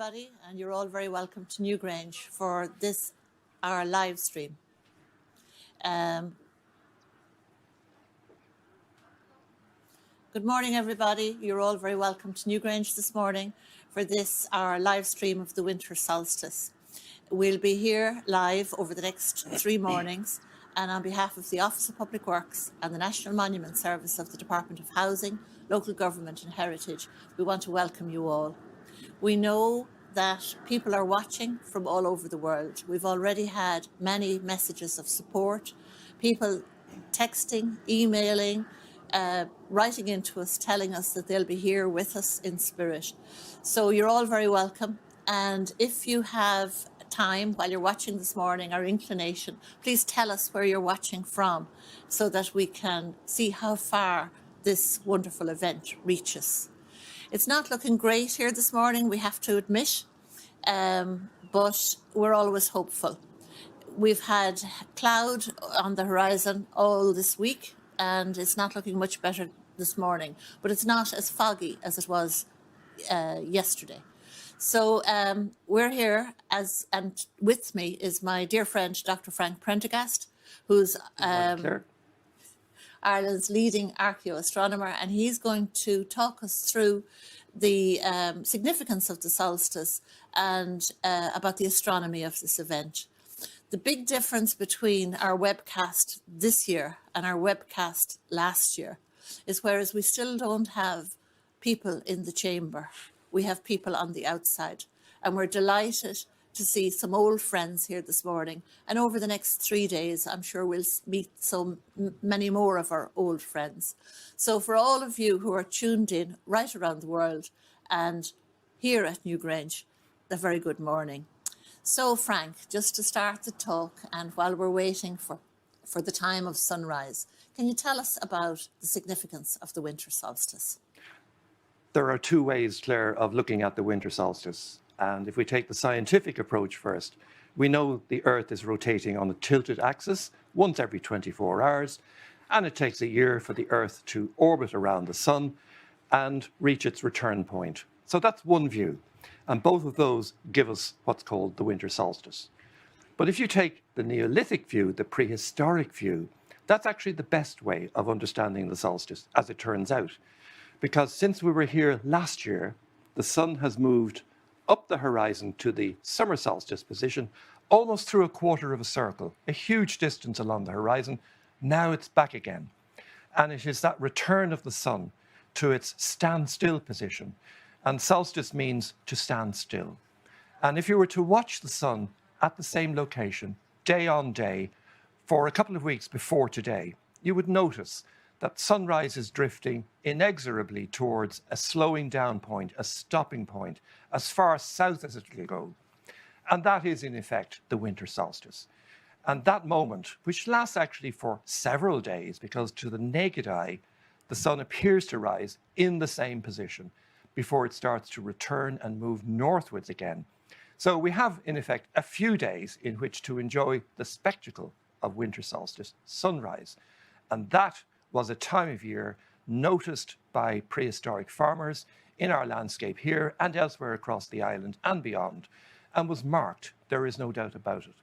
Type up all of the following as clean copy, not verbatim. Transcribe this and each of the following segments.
everybody, and you're all very welcome to Newgrange for this, our live stream. Good morning, everybody. You're all very welcome to Newgrange this morning for this, our live stream of the winter solstice. We'll be here live over the next 3 mornings, and on behalf of the Office of Public Works and the National Monument Service of the Department of Housing, Local Government and Heritage, we want to welcome you all. We know that people are watching from all over the world. We've already had many messages of support, people texting, emailing, writing into us, telling us that they'll be here with us in spirit. So you're all very welcome. And if you have time while you're watching this morning or inclination, please tell us where you're watching from so that we can see how far this wonderful event reaches. It's not looking great here this morning, we have to admit, but we're always hopeful. We've had cloud on the horizon all this week, and it's not looking much better this morning, but it's not as foggy as it was yesterday. So we're here, and with me is my dear friend, Dr. Frank Prendergast, who's Ireland's leading archaeoastronomer, and he's going to talk us through the significance of the solstice and about the astronomy of this event. The big difference between our webcast this year and our webcast last year is whereas we still don't have people in the chamber, we have people on the outside, and we're delighted to see some old friends here this morning. And over the next 3 days, I'm sure we'll meet so many more of our old friends. So for all of you who are tuned in right around the world and here at Newgrange, a very good morning. So Frank, just to start the talk, and while we're waiting for the time of sunrise, can you tell us about the significance of the winter solstice? There are 2 ways, Claire, of looking at the winter solstice. And if we take the scientific approach first, we know the Earth is rotating on a tilted axis once every 24 hours, and it takes a year for the Earth to orbit around the Sun and reach its return point. So that's one view, and both of those give us what's called the winter solstice. But if you take the Neolithic view, the prehistoric view, that's actually the best way of understanding the solstice, as it turns out. Because since we were here last year, the Sun has moved up the horizon to the summer solstice position, almost through a quarter of a circle, a huge distance along the horizon. Now it's back again. And it is that return of the Sun to its standstill position. And solstice means to stand still. And if you were to watch the Sun at the same location, day on day, for a couple of weeks before today, you would notice that sunrise is drifting inexorably towards a slowing down point, a stopping point, as far south as it will go. And that is, in effect, the winter solstice. And that moment, which lasts actually for several days, because to the naked eye, the sun appears to rise in the same position before it starts to return and move northwards again. So we have, in effect, a few days in which to enjoy the spectacle of winter solstice sunrise. And that was a time of year noticed by prehistoric farmers in our landscape here and elsewhere across the island and beyond, and was marked, there is no doubt about it.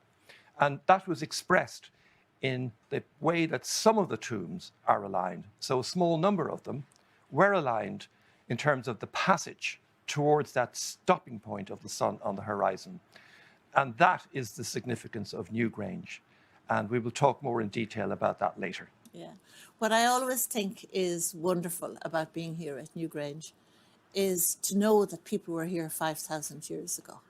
And that was expressed in the way that some of the tombs are aligned. So a small number of them were aligned in terms of the passage towards that stopping point of the sun on the horizon. And that is the significance of Newgrange. And we will talk more in detail about that later. Yeah. What I always think is wonderful about being here at Newgrange is to know that people were here 5,000 years ago.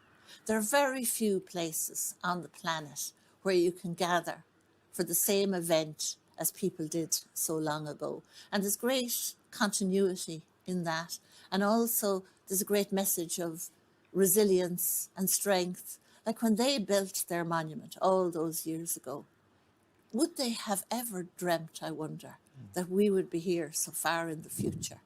There are very few places on the planet where you can gather for the same event as people did so long ago. And there's great continuity in that. And also there's a great message of resilience and strength. Like when they built their monument all those years ago, would they have ever dreamt, I wonder, that we would be here so far in the future?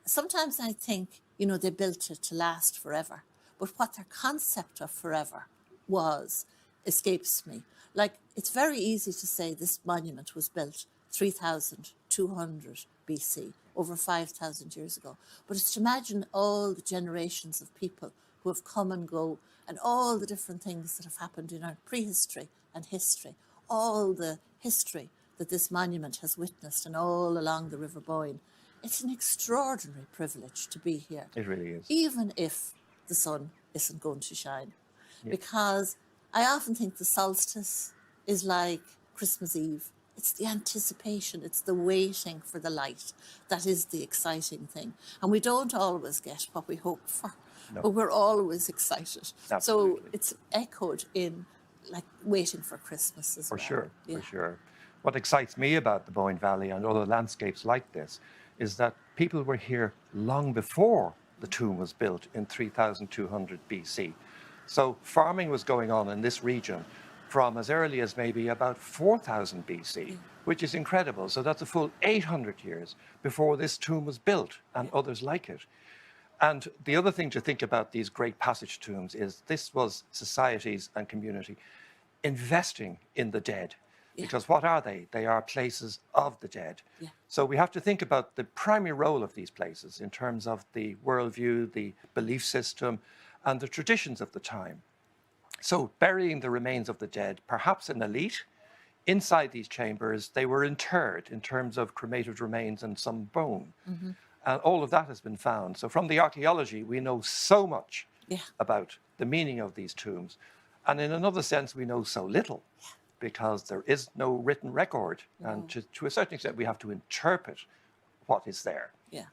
Sometimes I think, they built it to last forever, but what their concept of forever was escapes me. Like, it's very easy to say this monument was built 3,200 BC, over 5,000 years ago. But it's to imagine all the generations of people who have come and go, and all the different things that have happened in our prehistory and history, all the history that this monument has witnessed and all along the River Boyne. It's an extraordinary privilege to be here. It really is. Even if the sun isn't going to shine. Yeah. Because I often think the solstice is like Christmas Eve. It's the anticipation, it's the waiting for the light that is the exciting thing. And we don't always get what we hope for, No. but we're always excited. Absolutely. So it's echoed in like waiting for Christmas as For well. sure, Yeah. for sure. What excites me about the Boyne Valley and other landscapes like this is that people were here long before the tomb was built in 3200 BC. So farming was going on in this region from as early as maybe about 4000 BC, which is incredible. So that's a full 800 years before this tomb was built and others like it. And the other thing to think about these great passage tombs is this was societies and community investing in the dead. Because what are they? They are places of the dead. Yeah. So we have to think about the primary role of these places in terms of the worldview, the belief system, and the traditions of the time. So burying the remains of the dead, perhaps an elite, inside these chambers, they were interred in terms of cremated remains and some bone. And all of that has been found. So from the archaeology, we know so much about the meaning of these tombs. And in another sense, we know so little because there is no written record. And to a certain extent, we have to interpret what is there. Yeah.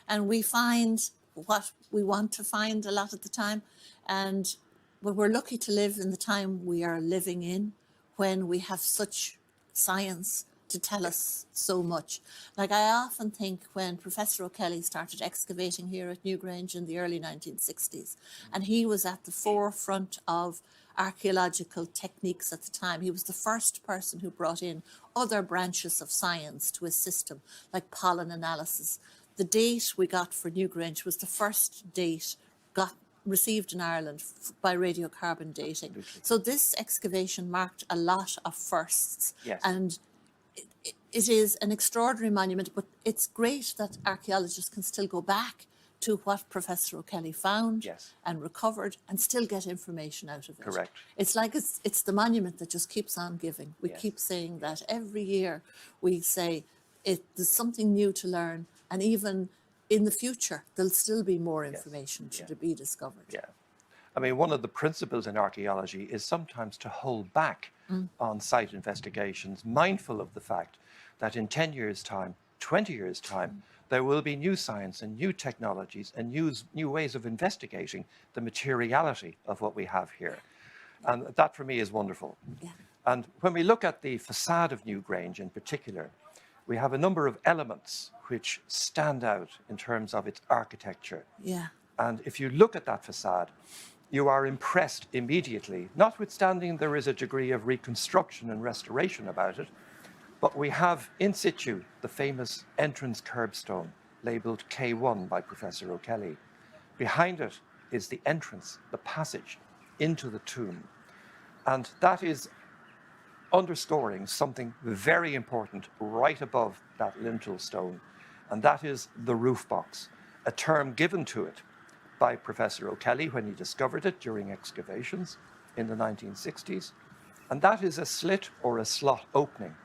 And we find what we want to find a lot of the time. And we're lucky to live in the time we are living in when we have such science to tell us so much. Like I often think when Professor O'Kelly started excavating here at Newgrange in the early 1960s, and he was at the forefront of archaeological techniques at the time. He was the first person who brought in other branches of science to his system, like pollen analysis. The date we got for Newgrange was the first date received in Ireland by radiocarbon dating. Absolutely. So this excavation marked a lot of firsts. Yes. And it is an extraordinary monument, but it's great that archaeologists can still go back to what Professor O'Kelly found and recovered and still get information out of it. Correct. It's like it's the monument that just keeps on giving. We keep saying that every year. We say there's something new to learn, and even in the future, there'll still be more information to be discovered. Yeah. I mean, one of the principles in archaeology is sometimes to hold back on site investigations, mindful of the fact that in 10 years' time, 20 years' time, there will be new science and new technologies and new ways of investigating the materiality of what we have here. And that for me is wonderful. Yeah. And when we look at the facade of Newgrange in particular, we have a number of elements which stand out in terms of its architecture. Yeah. And if you look at that facade, you are impressed immediately, notwithstanding there is a degree of reconstruction and restoration about it. But we have in situ the famous entrance Kerbstone, labelled K1 by Professor O'Kelly. Behind it is the entrance, the passage into the tomb. And that is underscoring something very important right above that lintel stone. And that is the roof box, a term given to it by Professor O'Kelly when he discovered it during excavations in the 1960s. And that is a slit or a slot opening.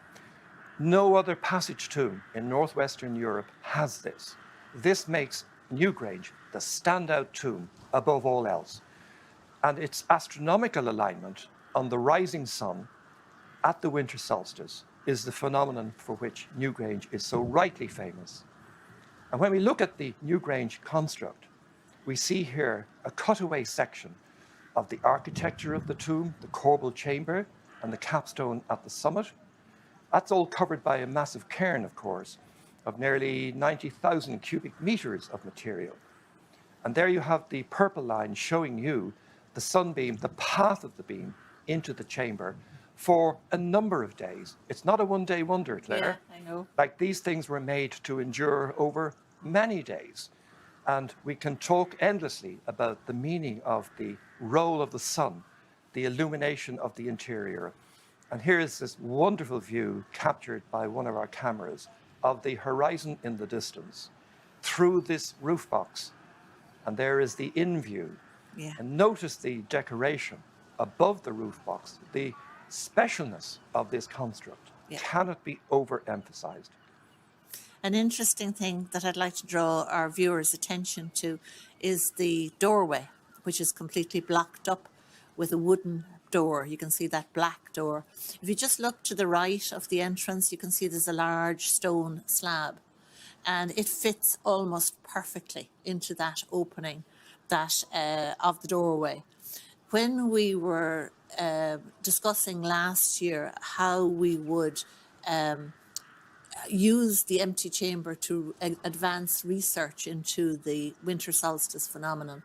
No other passage tomb in northwestern Europe has this. This makes Newgrange the standout tomb above all else. And its astronomical alignment on the rising sun at the winter solstice is the phenomenon for which Newgrange is so rightly famous. And when we look at the Newgrange construct, we see here a cutaway section of the architecture of the tomb, the corbel chamber and the capstone at the summit. That's all covered by a massive cairn, of course, of nearly 90,000 cubic meters of material. And there you have the purple line showing you the sunbeam, the path of the beam into the chamber for a number of days. It's not a one-day wonder, Claire. Yeah, I know. Like these things were made to endure over many days. And we can talk endlessly about the meaning of the role of the sun, the illumination of the interior. And here is this wonderful view captured by one of our cameras of the horizon in the distance through this roof box. And there is the in view. Yeah. And notice the decoration above the roof box. The specialness of this construct Yeah. cannot be overemphasized. An interesting thing that I'd like to draw our viewers' attention to is the doorway, which is completely blocked up with a wooden door. You can see that black door. If you just look to the right of the entrance, you can see there's a large stone slab, and it fits almost perfectly into that opening that of the doorway. When we were discussing last year how we would use the empty chamber to advance research into the winter solstice phenomenon,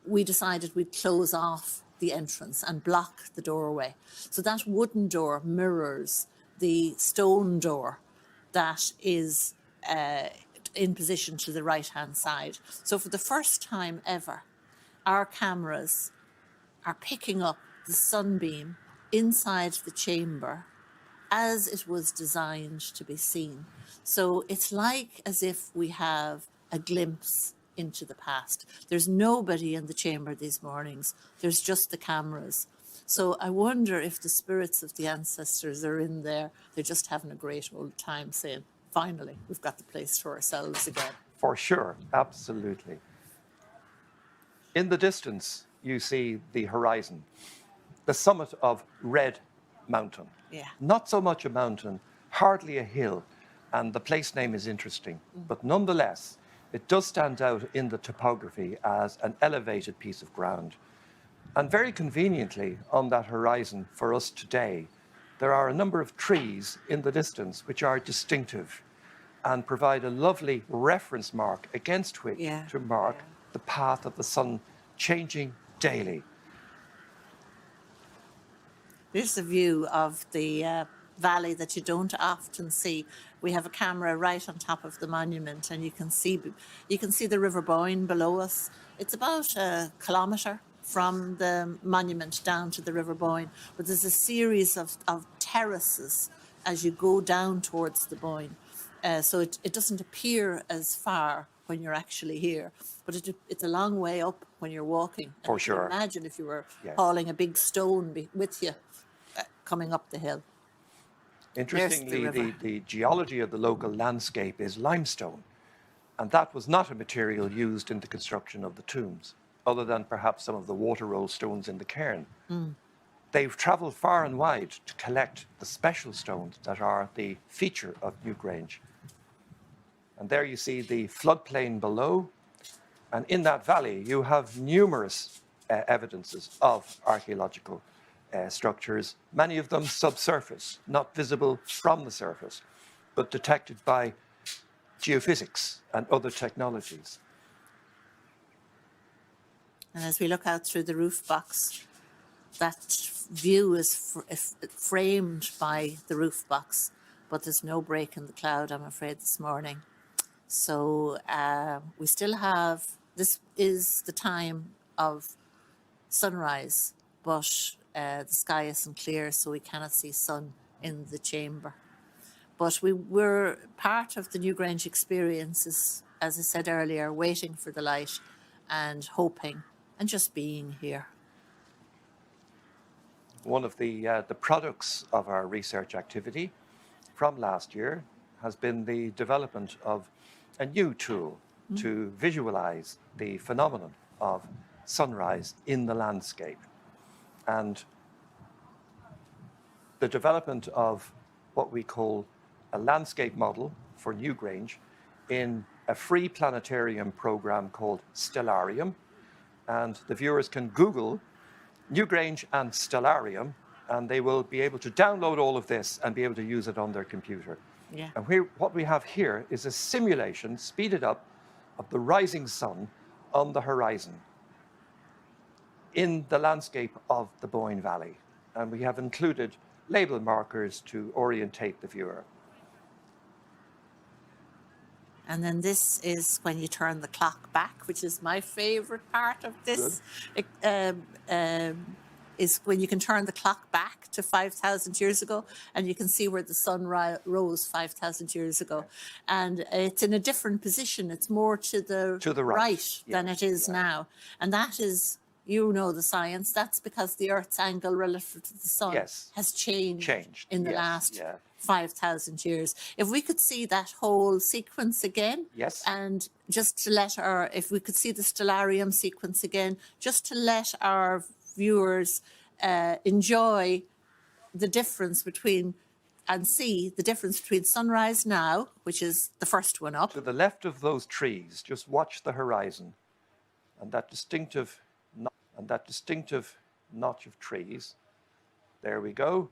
we decided we'd close off the entrance and block the doorway. So that wooden door mirrors the stone door that is in position to the right-hand side. So for the first time ever, our cameras are picking up the sunbeam inside the chamber as it was designed to be seen. So it's like as if we have a glimpse into the past. There's nobody in the chamber these mornings. There's just the cameras. So I wonder if the spirits of the ancestors are in there. They're just having a great old time saying, finally, we've got the place to ourselves again. For sure, absolutely. In the distance, you see the horizon, the summit of Red Mountain. Yeah. Not so much a mountain, hardly a hill, and the place name is interesting. But nonetheless, it does stand out in the topography as an elevated piece of ground. And very conveniently on that horizon for us today, there are a number of trees in the distance which are distinctive and provide a lovely reference mark against which to mark the path of the sun changing daily. There's a view of the valley that you don't often see. We have a camera right on top of the monument, and you can see the River Boyne below us. It's about a kilometre from the monument down to the River Boyne, but there's a series of terraces as you go down towards the Boyne. So it doesn't appear as far when you're actually here, but it's a long way up when you're walking. For sure. Imagine if you were hauling a big stone with you coming up the hill. Interestingly, the geology of the local landscape is limestone, and that was not a material used in the construction of the tombs, other than perhaps some of the water roll stones in the cairn. They've travelled far and wide to collect the special stones that are the feature of Newgrange. And there you see the floodplain below, and in that valley you have numerous evidences of archaeological structures, many of them subsurface, not visible from the surface, but detected by geophysics and other technologies. And as we look out through the roof box, that view is framed by the roof box, but there's no break in the cloud, I'm afraid, this morning. So we still have, this is the time of sunrise, but the sky isn't clear, so we cannot see sun in the chamber. But we're part of the Newgrange experience, as I said earlier, waiting for the light and hoping and just being here. One of the products of our research activity from last year has been the development of a new tool to visualize the phenomenon of sunrise in the landscape. And the development of what we call a landscape model for Newgrange in a free planetarium program called Stellarium. And the viewers can Google Newgrange and Stellarium, and they will be able to download all of this and be able to use it on their computer. Yeah. And what we have here is a simulation, speeded up, of the rising sun on the horizon in the landscape of the Boyne Valley. And we have included label markers to orientate the viewer. And then this is when you turn the clock back, which is my favourite part of this, is when you can turn the clock back to 5,000 years ago, and you can see where the sun rose 5,000 years ago. And it's in a different position. It's more to the right than it is now. And that is You know the science. That's because the Earth's angle relative to the sun Yes. has changed in the Yes, last yeah. 5,000 years. If we could see that whole sequence again, Yes. and just to let if we could see the stellarium sequence again, just to let our viewers enjoy the difference between and see the difference between sunrise now, which is the first one up. To the left of those trees, just watch the horizon and that distinctive notch of trees. There we go.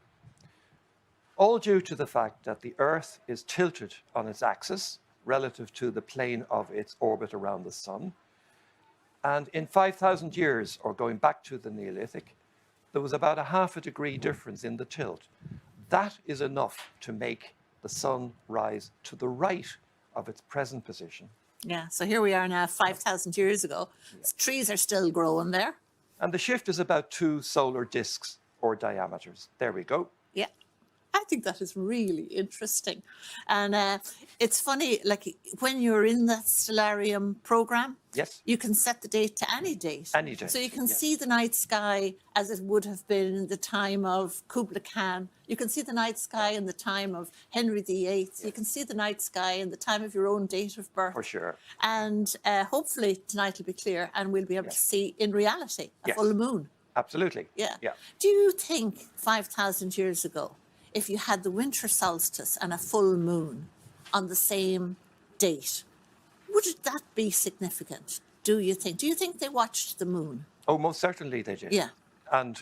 All due to the fact that the Earth is tilted on its axis relative to the plane of its orbit around the sun. And in 5,000 years, or going back to the Neolithic, there was about a half a degree difference in the tilt. That is enough to make the sun rise to the right of its present position. Yeah, so here we are now, 5,000 years ago. Yeah. Trees are still growing there. And the shift is about 2 solar disks or diameters. There we go. Yeah, I think that is really interesting. And it's funny, like when you're in that stellarium program, Yes. you can set the date to any date. Any date, So you can yeah. see the night sky as it would have been in the time of Kubla Khan. You can see the night sky in the time of Henry VIII. Yes. You can see the night sky in the time of your own date of birth. For sure. And hopefully tonight will be clear and we'll be able Yes. to see in reality a Yes. full moon. Absolutely. Yeah. Yeah. Do you think 5,000 years ago, if you had the winter solstice and a full moon on the same date, would that be significant? Do you think? Do you think they watched the moon? Oh, most certainly they did. Yeah. And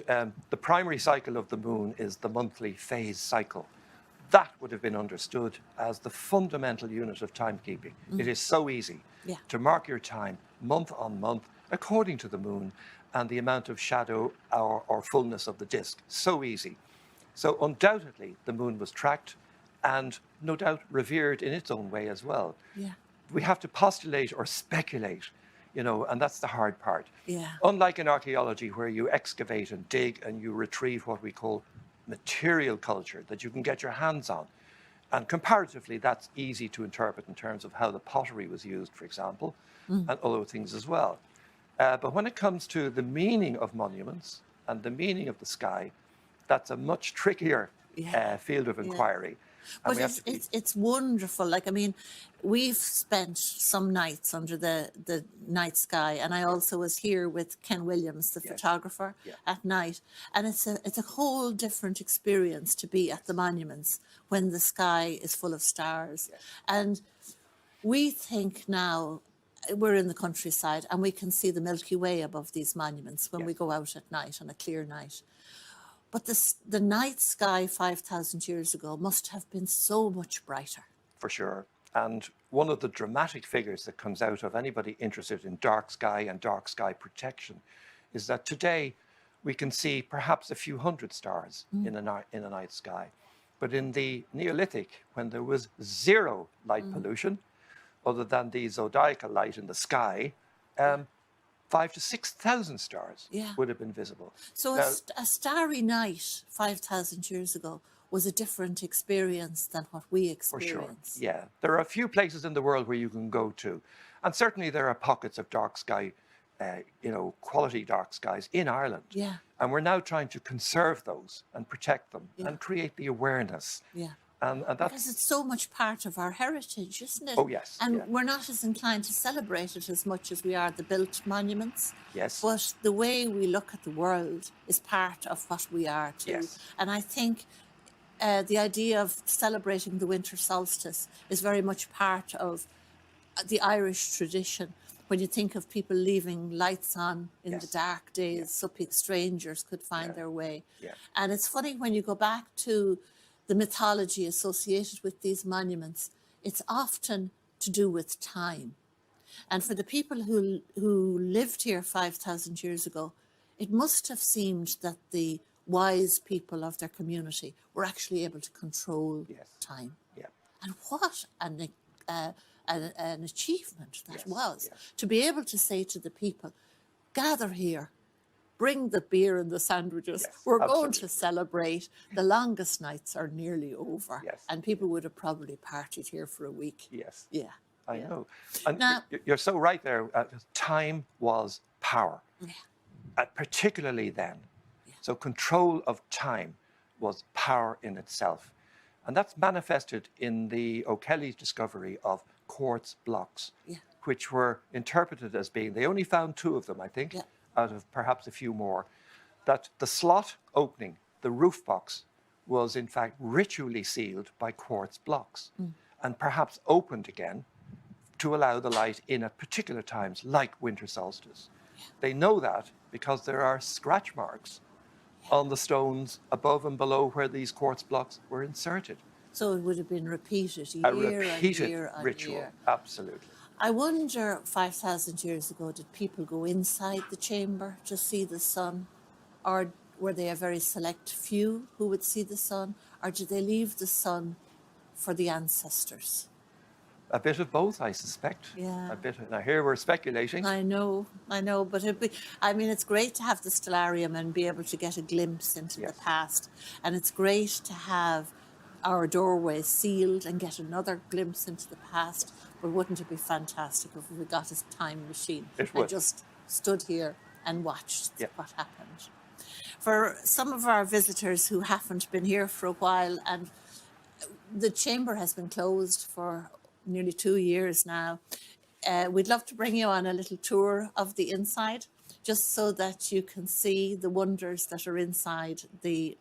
the primary cycle of the moon is the monthly phase cycle. That would have been understood as the fundamental unit of timekeeping. It is so easy Yeah. to mark your time month on month according to the moon and the amount of shadow or fullness of the disk. So easy. So undoubtedly the moon was tracked and no doubt revered in its own way as well. Yeah. We have to postulate or speculate, and that's the hard part. Yeah. Unlike in archaeology, where you excavate and dig and you retrieve what we call material culture that you can get your hands on. And comparatively, that's easy to interpret in terms of how the pottery was used, for example, and other things as well. But when it comes to the meaning of monuments and the meaning of the sky, that's a much trickier field of inquiry. And But it's wonderful. Like, I mean, we've spent some nights under the night sky, and I also was here with Ken Williams, the photographer, at night. And it's a whole different experience to be at the monuments when the sky is full of stars. Yes. And we think now we're in the countryside and we can see the Milky Way above these monuments when we go out at night on a clear night. But the night sky 5,000 years ago must have been so much brighter. For sure. And one of the dramatic figures that comes out of anybody interested in dark sky and dark sky protection is that today we can see perhaps a few hundred stars in a night sky. But in the Neolithic, when there was zero light pollution, other than the zodiacal light in the sky, 5,000 to 6,000 stars would have been visible. So Now, a starry night 5,000 years ago was a different experience than what we for experience. sure, yeah. There are a few places in the world where you can go to. And certainly there are pockets of dark sky, quality dark skies in Ireland. Yeah. And we're now trying to conserve those and protect them and create the awareness. Yeah. And that's... Because it's so much part of our heritage, isn't it? Oh, yes, And yeah. we're not as inclined to celebrate it as much as we are the built monuments. Yes. But the way we look at the world is part of what we are too. Yes. And I think the idea of celebrating the winter solstice is very much part of the Irish tradition. When you think of people leaving lights on in the dark days, so strangers could find their way. Yeah. And it's funny when you go back to the mythology associated with these monuments, it's often to do with time. And for the people who lived here 5,000 years ago, it must have seemed that the wise people of their community were actually able to control time. Yeah. And what an achievement that was, to be able to say to the people, gather here, bring the beer and the sandwiches. We're going to celebrate. The longest nights are nearly over. Yes. And people would have probably partied here for a week. Yes. Yeah. I know. And Now- you're so right there. Time was power. Yeah. particularly then. So control of time was power in itself. And that's manifested in the O'Kelly's discovery of quartz blocks, which were interpreted as being, they only found 2 of them, I think, out of perhaps a few more, that the slot opening, the roof box, was in fact ritually sealed by quartz blocks and perhaps opened again to allow the light in at particular times, like winter solstice. They know that because there are scratch marks on the stones above and below where these quartz blocks were inserted. So it would have been repeated A year repeated on year on ritual, year. absolutely. I wonder, 5,000 years ago, did people go inside the chamber to see the sun? Or were they a very select few who would see the sun? Or did they leave the sun for the ancestors? A bit of both, I suspect. Yeah. A bit. Now here we're speculating. I know, but it's great to have the stellarium and be able to get a glimpse into the past. And it's great to have our doorways sealed and get another glimpse into the past. But wouldn't it be fantastic if we got a time machine and just stood here and watched what happened? For some of our visitors who haven't been here for a while, and the chamber has been closed for nearly 2 years now, we'd love to bring you on a little tour of the inside, just so that you can see the wonders that are inside the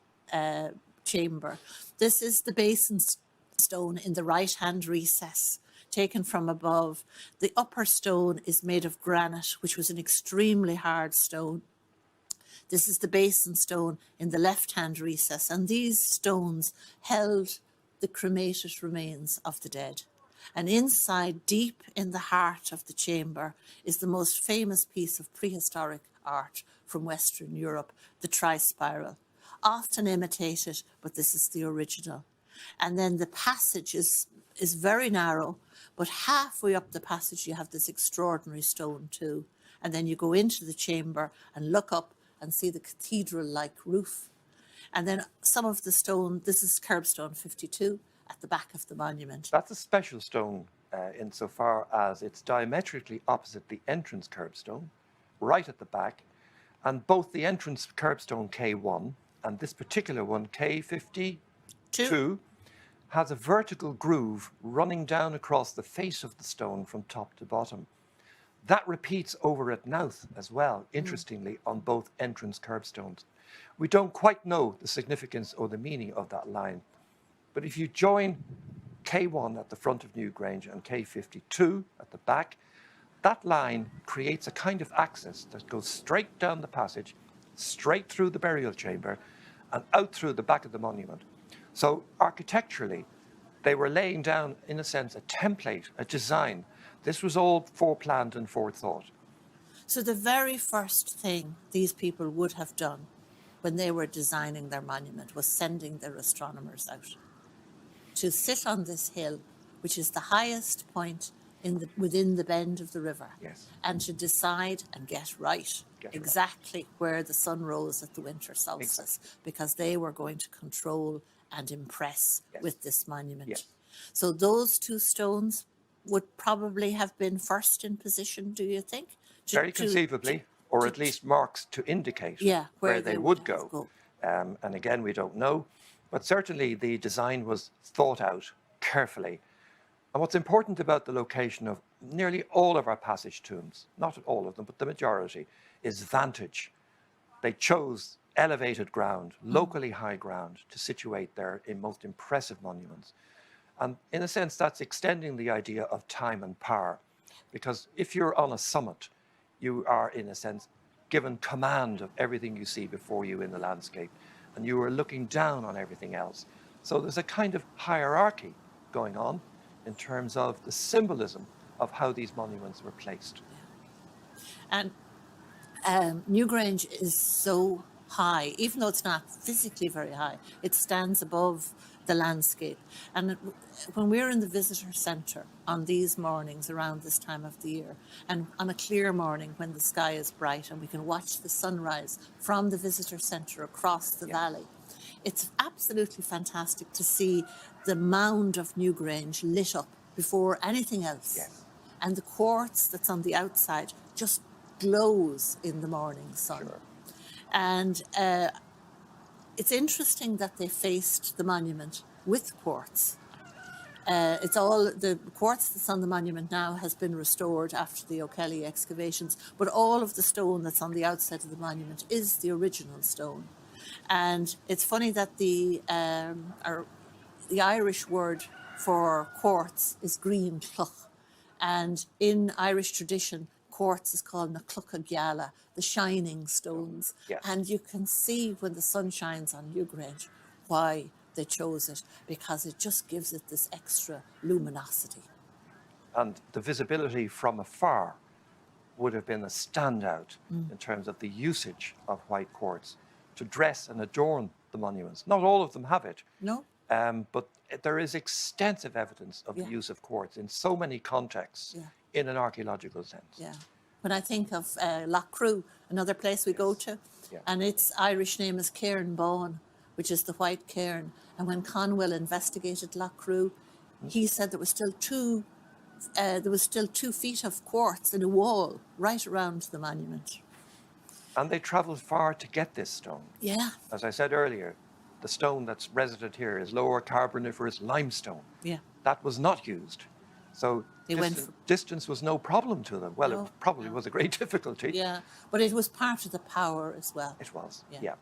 chamber. This is the basin stone in the right-hand recess, taken from above. The upper stone is made of granite, which was an extremely hard stone. This is the basin stone in the left-hand recess, and these stones held the cremated remains of the dead. And inside, deep in the heart of the chamber, is the most famous piece of prehistoric art from Western Europe, the tri-spiral. Often imitated, but this is the original. And then the passage is very narrow, but halfway up the passage you have this extraordinary stone too. And then you go into the chamber and look up and see the cathedral-like roof. And then some of the stone, this is Kerbstone 52, at the back of the monument. That's a special stone insofar as it's diametrically opposite the entrance curbstone, right at the back. And both the entrance curbstone K1 and this particular one, K52, has a vertical groove running down across the face of the stone from top to bottom. That repeats over at Nouth as well, interestingly, on both entrance curbstones. We don't quite know the significance or the meaning of that line. But if you join K1 at the front of Newgrange and K52 at the back, that line creates a kind of axis that goes straight down the passage, straight through the burial chamber, and out through the back of the monument. So architecturally, they were laying down, in a sense, a template, a design. This was all foreplanned and forethought. So the very first thing these people would have done when they were designing their monument was sending their astronomers out to sit on this hill, which is the highest point within the bend of the river, and to decide and get right exactly where the sun rose at the winter solstice, because they were going to control and impress with this monument. So those 2 stones would probably have been first in position, do you think? Very conceivably, or at least marks to indicate where they would go. And again, we don't know. But certainly the design was thought out carefully. And what's important about the location of nearly all of our passage tombs, not all of them, but the majority, is vantage. They chose elevated ground, locally high ground, to situate their most impressive monuments. And in a sense, that's extending the idea of time and power. Because if you're on a summit, you are, in a sense, given command of everything you see before you in the landscape. And you are looking down on everything else. So there's a kind of hierarchy going on in terms of the symbolism of how these monuments were placed. And Newgrange is so high, even though it's not physically very high, it stands above the landscape. And when we're in the visitor centre on these mornings around this time of the year, and on a clear morning when the sky is bright and we can watch the sunrise from the visitor centre across the valley, it's absolutely fantastic to see the mound of Newgrange lit up before anything else. And the quartz that's on the outside just glows in the morning sun. And it's interesting that they faced the monument with quartz. It's all the quartz that's on the monument now has been restored after the O'Kelly excavations, but all of the stone that's on the outside of the monument is the original stone. And it's funny that the Irish word for quartz is green cloch, and in Irish tradition, quartz is called na clucha gialla, the shining stones. Yes. And you can see when the sun shines on Newgrange why they chose it, because it just gives it this extra luminosity. And the visibility from afar would have been a standout in terms of the usage of white quartz to dress and adorn the monuments. Not all of them have it, No? but there is extensive evidence of the Yeah. use of quartz in so many contexts Yeah. in an archaeological sense. Yeah. When I think of Lough Crew, another place we go to, Yeah. and its Irish name is Cairn Bawn, which is the white cairn. And when Conwell investigated Lough Crew, he said there was still 2 feet of quartz in a wall right around the monument. And they travelled far to get this stone. Yeah, As I said earlier, the stone that's resident here is lower Carboniferous limestone. yeah. That was not used. So They went distance was no problem to them. Well, No, it probably was a great difficulty. Yeah, but it was part of the power as well. It was, Yeah. yeah.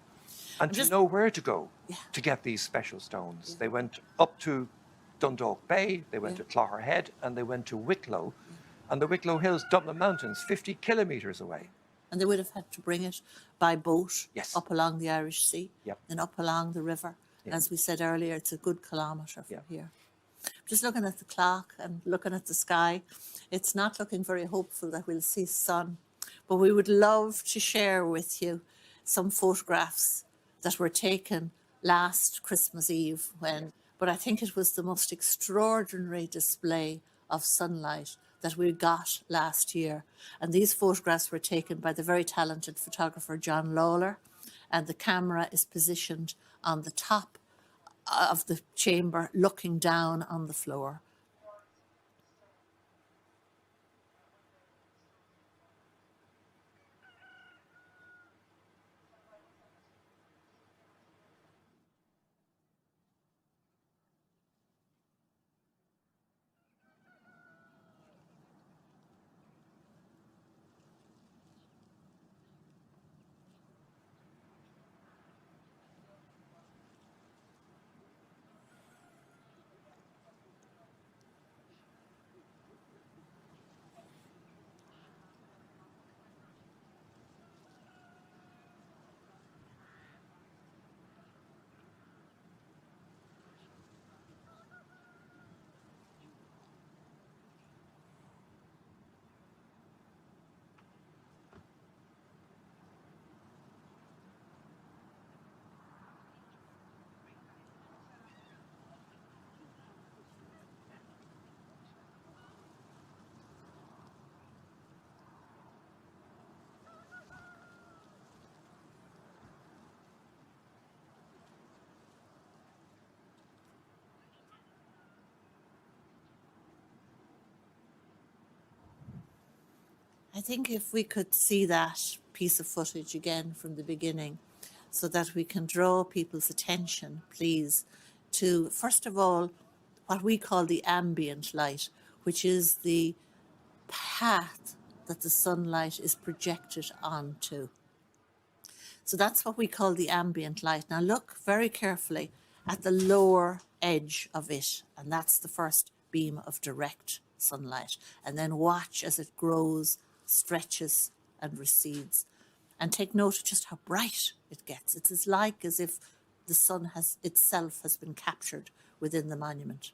And to just- know where to go Yeah. to get these special stones. They went up to Dundalk Bay, they went Yeah. to Clogher Head, and they went to Wicklow. And the Wicklow Hills, Dublin Mountains, 50 kilometres away. And they would have had to bring it by boat Yes. up along the Irish Sea, Yep. then up along the river. Yeah. As we said earlier, it's a good kilometre from Yeah. here. Just looking at the clock and looking at the sky, it's not looking very hopeful that we'll see sun. But we would love to share with you some photographs that were taken last Christmas Eve but I think it was the most extraordinary display of sunlight that we got last year. And these photographs were taken by the very talented photographer John Lawler, and the camera is positioned on the top of the chamber looking down on the floor. I think if we could see that piece of footage again from the beginning, so that we can draw people's attention, please, to, first of all, what we call the ambient light, which is the path that the sunlight is projected onto. So that's what we call the ambient light. Now look very carefully at the lower edge of it, and that's the first beam of direct sunlight. And then watch as it grows, stretches and recedes. And take note of just how bright it gets. It's as if the sun itself has been captured within the monument.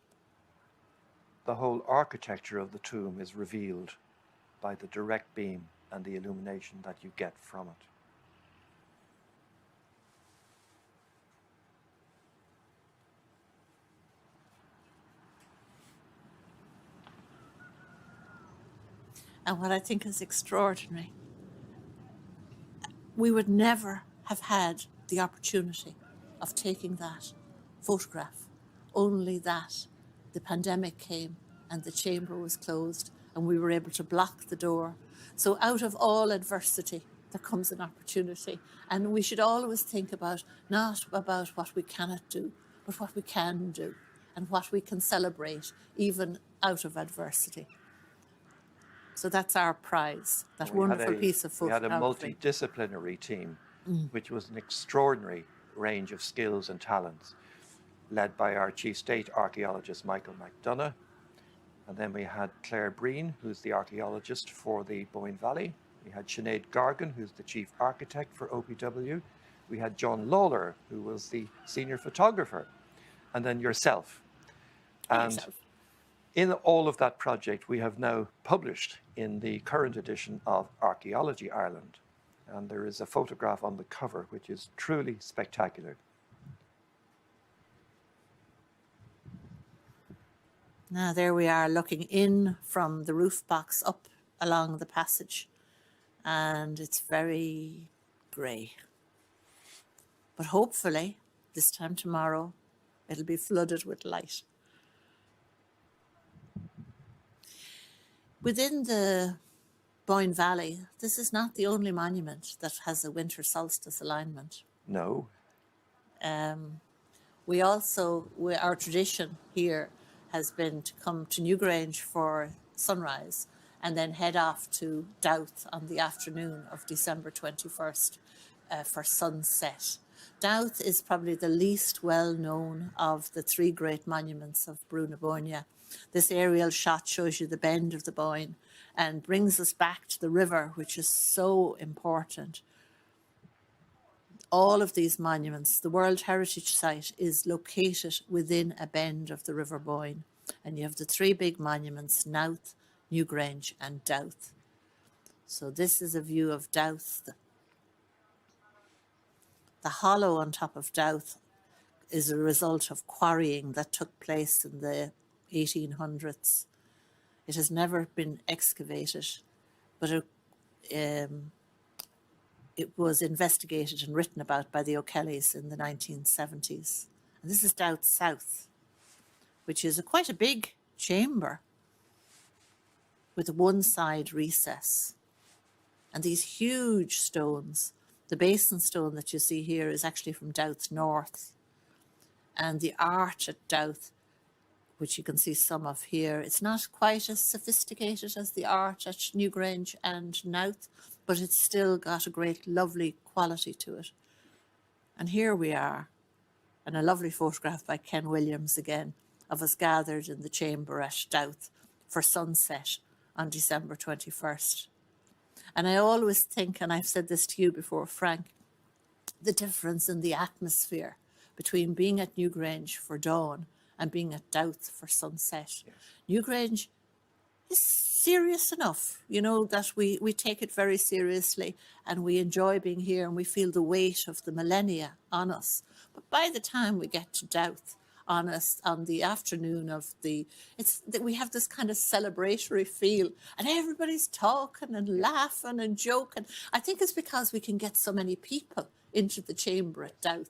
The whole architecture of the tomb is revealed by the direct beam and the illumination that you get from it. And what I think is extraordinary, we would never have had the opportunity of taking that photograph, only that the pandemic came and the chamber was closed and we were able to block the door. So out of all adversity, there comes an opportunity. And we should always think about not about what we cannot do, but what we can do and what we can celebrate even out of adversity. So that's our prize, that wonderful piece of We had a photography. multidisciplinary team, which was an extraordinary range of skills and talents, led by our Chief State Archaeologist, Michael McDonough. And then we had Claire Breen, who's the archaeologist for the Boyne Valley. We had Sinead Gargan, who's the Chief Architect for OPW. We had John Lawler, who was the Senior Photographer. And then yourself. And in all of that project, we have now published in the current edition of Archaeology Ireland. And there is a photograph on the cover, which is truly spectacular. Now there we are looking in from the roof box up along the passage, and it's very grey. But hopefully, this time tomorrow, it'll be flooded with light. Within the Boyne Valley, this is not the only monument that has a winter solstice alignment. No. Our tradition here has been to come to Newgrange for sunrise and then head off to Doubt on the afternoon of December 21st for sunset. Doubt is probably the least well known of the three great monuments of Brú-na-Bóinne. This aerial shot shows you the bend of the Boyne and brings us back to the river, which is so important. All of these monuments, the World Heritage Site is located within a bend of the River Boyne. And you have the three big monuments, Nowth, Newgrange and Doubt. So this is a view of Doubt. The hollow on top of Doubt is a result of quarrying that took place in the 1800s. It has never been excavated, but it was investigated and written about by the O'Kellys in the 1970s. And this is Doubt South, which is quite a big chamber with a one-side recess. And these huge stones, the basin stone that you see here is actually from Doubt North. And the arch at Doubt, which you can see some of here, it's not quite as sophisticated as the arch at Newgrange and Nowth, but it's still got a great lovely quality to it. And here we are, and a lovely photograph by Ken Williams again, of us gathered in the chamber at Doubt for sunset on December 21st. And I always think, and I've said this to you before, Frank, the difference in the atmosphere between being at Newgrange for dawn and being at Doubt for sunset. Yes. Newgrange is serious enough, that we take it very seriously and we enjoy being here and we feel the weight of the millennia on us. But by the time we get to Doubt, on the afternoon of we have this kind of celebratory feel and everybody's talking and laughing and joking. I think it's because we can get so many people into the chamber at Doubt.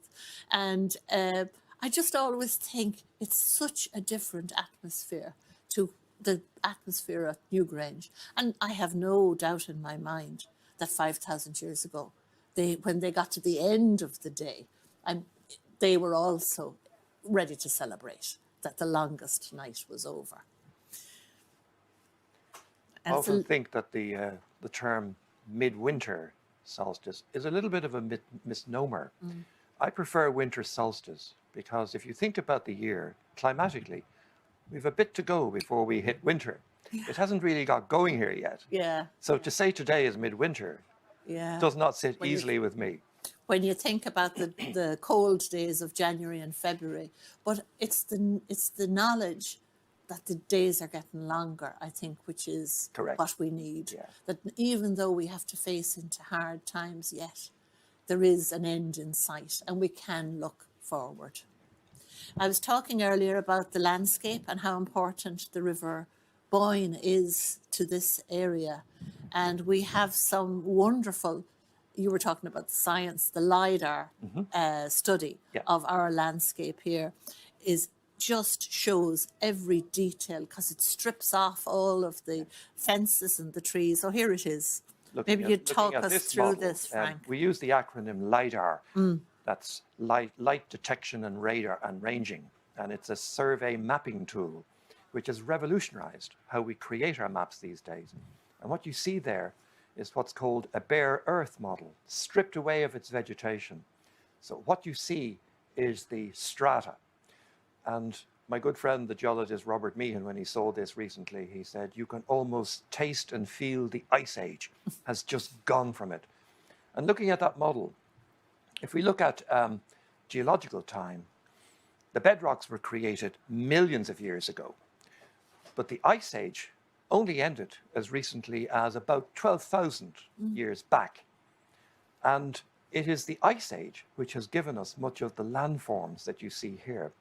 And I just always think it's such a different atmosphere to the atmosphere at Newgrange. And I have no doubt in my mind that 5,000 years ago, when they got to the end of the day, they were also ready to celebrate that the longest night was over. I often think that the term midwinter solstice is a little bit of a misnomer. I prefer winter solstice because if you think about the year climatically, we've a bit to go before we hit winter. It hasn't really got going here yet. Yeah. So to say today is midwinter does not sit easily with me. When you think about the cold days of January and February, but it's the knowledge that the days are getting longer, I think, which is correct. What we need. Yeah. That even though we have to face into hard times yet, there is an end in sight and we can look forward. I was talking earlier about the landscape and how important the River Boyne is to this area. And we have some wonderful, you were talking about the science, the LiDAR study of our landscape here just shows every detail because it strips off all of the fences and the trees. So here it is. Maybe you'd talk looking at us this through model, this, Frank. we use the acronym LIDAR. That's light detection and radar and ranging. And it's a survey mapping tool, which has revolutionized how we create our maps these days. And what you see there is what's called a bare earth model, stripped away of its vegetation. So what you see is the strata. And my good friend, the geologist Robert Meehan, when he saw this recently, he said, you can almost taste and feel the ice age has just gone from it. And looking at that model, if we look at geological time, the bedrocks were created millions of years ago, but the ice age only ended as recently as about 12,000 years back. And it is the ice age which has given us much of the landforms that you see here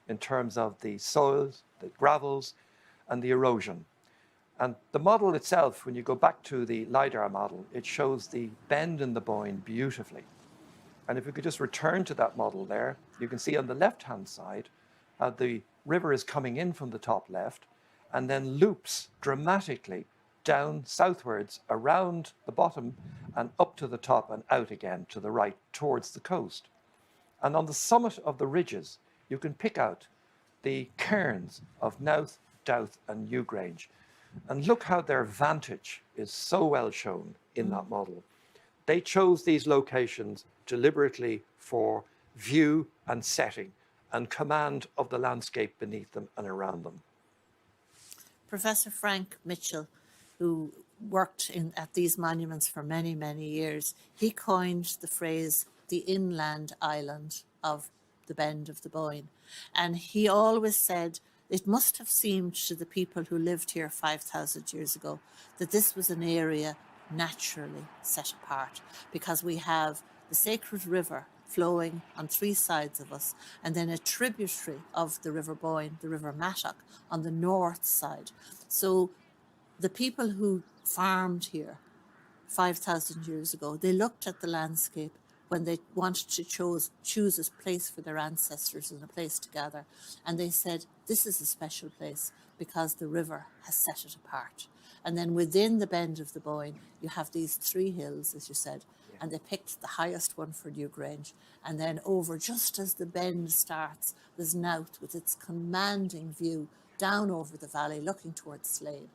in terms of the soils, the gravels, and the erosion. And the model itself, when you go back to the LIDAR model, it shows the bend in the Boyne beautifully. And if we could just return to that model there, you can see on the left-hand side, the river is coming in from the top left and then loops dramatically down southwards around the bottom and up to the top and out again to the right towards the coast. And on the summit of the ridges, you can pick out the cairns of Knowth, Doubt and Newgrange. And look how their vantage is so well shown in that model. They chose these locations deliberately for view and setting and command of the landscape beneath them and around them. Professor Frank Mitchell, who worked at these monuments for many, many years, he coined the phrase, the inland island of the bend of the Boyne. And he always said it must have seemed to the people who lived here 5,000 years ago that this was an area naturally set apart, because we have the sacred river flowing on three sides of us, and then a tributary of the River Boyne, the River Mattock, on the north side. So the people who farmed here 5,000 years ago, they looked at the landscape when they wanted to choose a place for their ancestors and a place to gather. And they said, this is a special place because the river has set it apart. And then within the bend of the Boyne, you have these three hills, as you said, and they picked the highest one for Newgrange. And then over, just as the bend starts, there's Knowth with its commanding view down over the valley, looking towards Slane.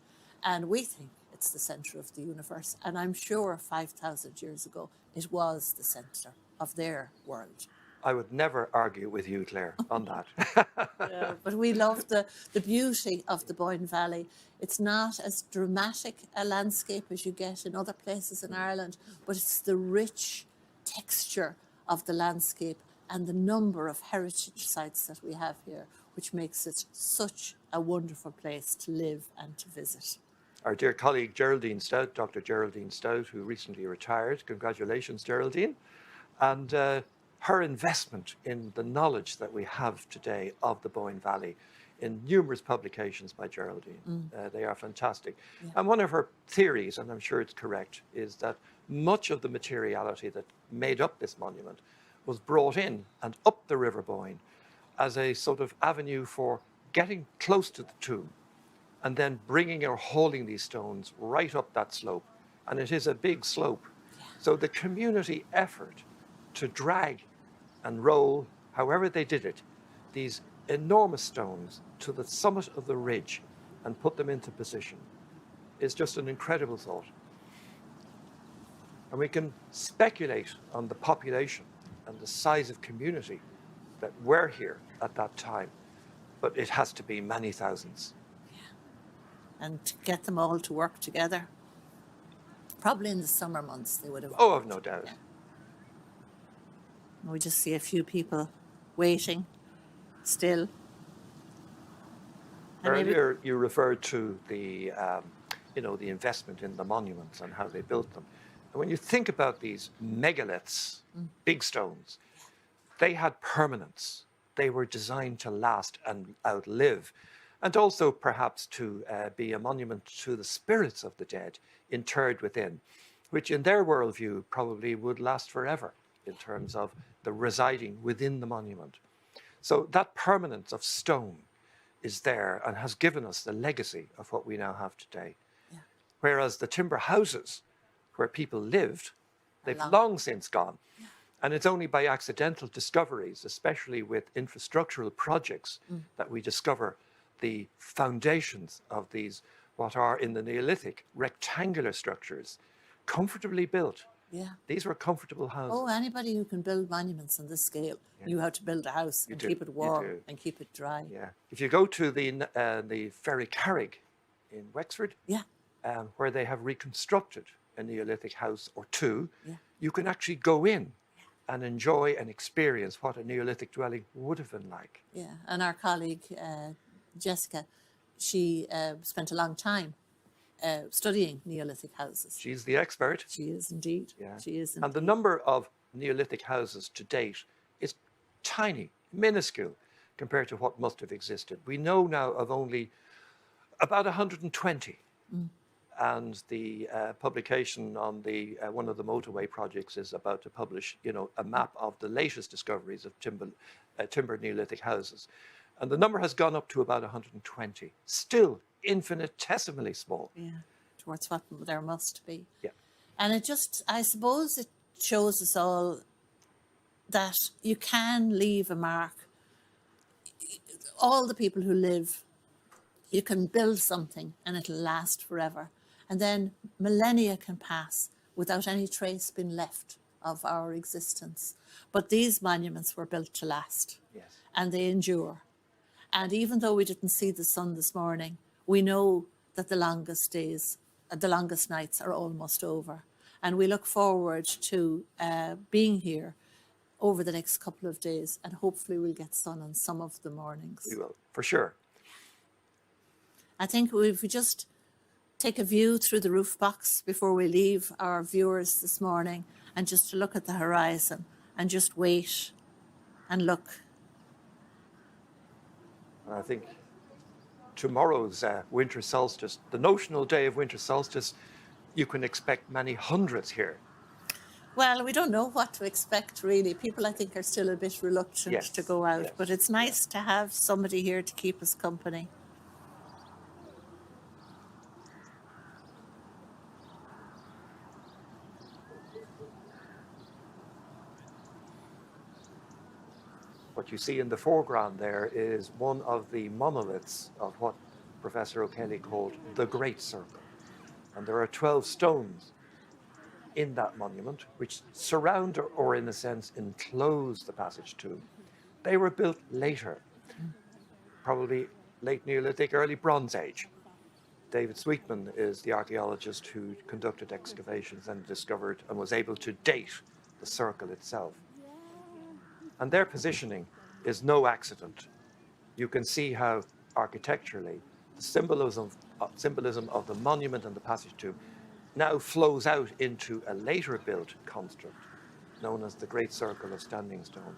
And we think it's the centre of the universe. And I'm sure 5,000 years ago, it was the centre of their world. I would never argue with you, Claire, on that. Yeah, but we love the beauty of the Boyne Valley. It's not as dramatic a landscape as you get in other places in Ireland, but it's the rich texture of the landscape and the number of heritage sites that we have here, which makes it such a wonderful place to live and to visit. Our dear colleague Geraldine Stout, Dr. Geraldine Stout, who recently retired. Congratulations, Geraldine. And her investment in the knowledge that we have today of the Boyne Valley in numerous publications by Geraldine. They are fantastic. Yeah. And one of her theories, and I'm sure it's correct, is that much of the materiality that made up this monument was brought in and up the River Boyne as a sort of avenue for getting close to the tomb and then bringing or hauling these stones right up that slope. And it is a big slope. Yeah. So the community effort to drag and roll, however they did it, these enormous stones to the summit of the ridge and put them into position is just an incredible thought. And we can speculate on the population and the size of community that were here at that time, but it has to be many thousands. Yeah. And to get them all to work together, probably in the summer months they would have. Oh, I've no doubt. Yeah. We just see a few people waiting still. And earlier you referred to the, the investment in the monuments and how they built them. And when you think about these megaliths, big stones, they had permanence. They were designed to last and outlive, and also perhaps to be a monument to the spirits of the dead interred within, which in their worldview probably would last forever in terms of the residing within the monument. So that permanence of stone is there and has given us the legacy of what we now have today. Yeah. Whereas the timber houses, where people lived, they've Long. long since gone. And it's only by accidental discoveries, especially with infrastructural projects, that we discover the foundations of these, what are in the Neolithic, rectangular structures, comfortably built. Yeah. These were comfortable houses. Oh, anybody who can build monuments on this scale knew how to build a house and keep it warm and keep it dry. Yeah. If you go to the Ferry Carrig in Wexford, Yeah. where they have reconstructed a Neolithic house or two, Yeah. you can actually go in and enjoy and experience what a Neolithic dwelling would have been like. Yeah. And our colleague, Jessica, she spent a long time studying Neolithic houses. She's the expert. She is indeed. Yeah. She is indeed. And the number of Neolithic houses to date is tiny, minuscule, compared to what must have existed. We know now of only about 120. And the publication on the one of the motorway projects is about to publish, a map of the latest discoveries of timber Neolithic houses. And the number has gone up to about 120. Still infinitesimally small. Yeah, towards what there must be. Yeah. And it just, I suppose it shows us all that you can leave a mark. All the people who live, you can build something and it'll last forever. And then millennia can pass without any trace being left of our existence. But these monuments were built to last. Yes. And they endure. And even though we didn't see the sun this morning, we know that the longest days, the longest nights are almost over. And we look forward to being here over the next couple of days, and hopefully we'll get sun on some of the mornings. We will, for sure. I think if we just take a view through the roof box before we leave our viewers this morning, and just to look at the horizon and just wait and look. And I think tomorrow's winter solstice, the notional day of winter solstice, you can expect many hundreds here. Well, we don't know what to expect, really. People, I think, are still a bit reluctant to go out, but it's nice to have somebody here to keep us company. What you see in the foreground there is one of the monoliths of what Professor O'Kelly called the Great Circle. And there are 12 stones in that monument which surround or in a sense enclose the passage tomb. They were built later, probably late Neolithic, early Bronze Age. David Sweetman is the archaeologist who conducted excavations and discovered and was able to date the circle itself. And their positioning is no accident. You can see how architecturally the symbolism of the monument and the passage tomb now flows out into a later built construct known as the Great Circle of Standing Stone.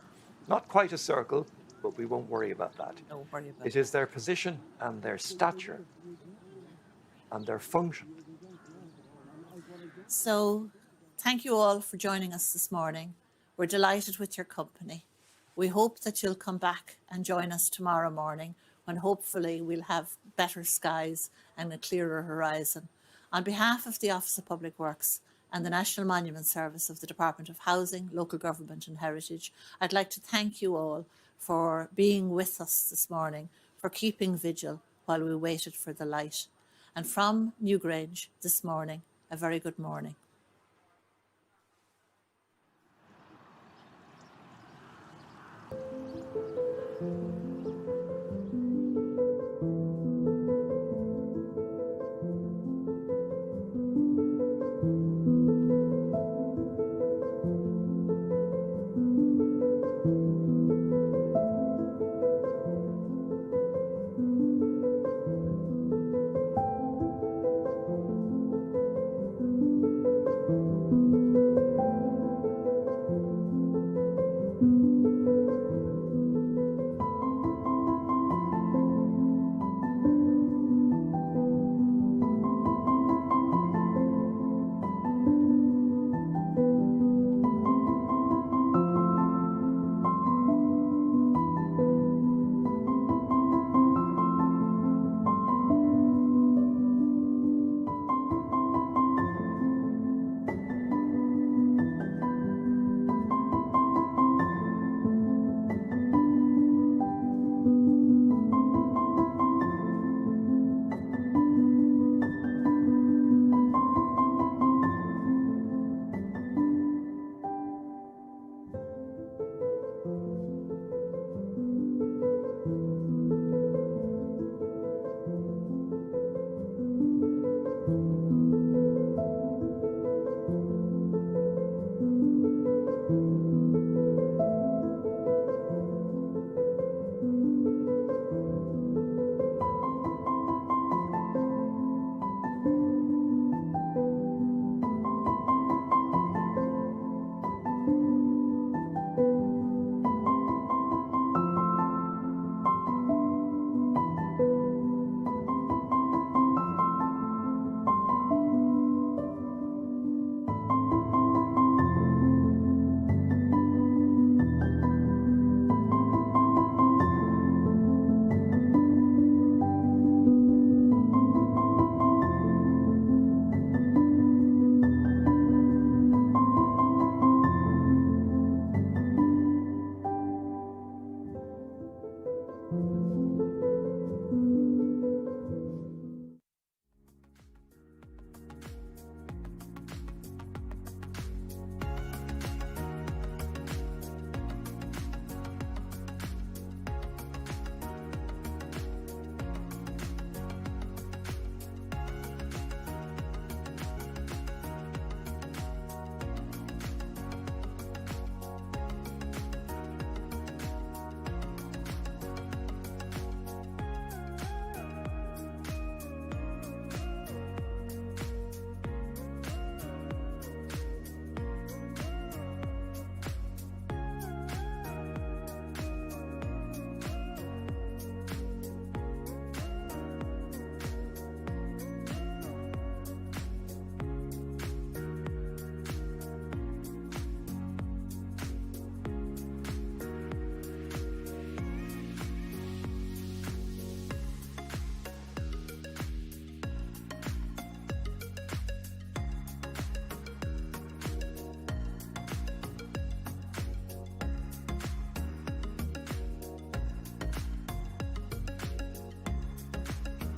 Not quite a circle, but we won't worry about that. Don't worry about it. It is their position and their stature and their function. So, thank you all for joining us this morning. We're delighted with your company. We hope that you'll come back and join us tomorrow morning, when hopefully we'll have better skies and a clearer horizon. On behalf of the Office of Public Works and the National Monument Service of the Department of Housing, Local Government and Heritage, I'd like to thank you all for being with us this morning, for keeping vigil while we waited for the light. And from Newgrange this morning, a very good morning.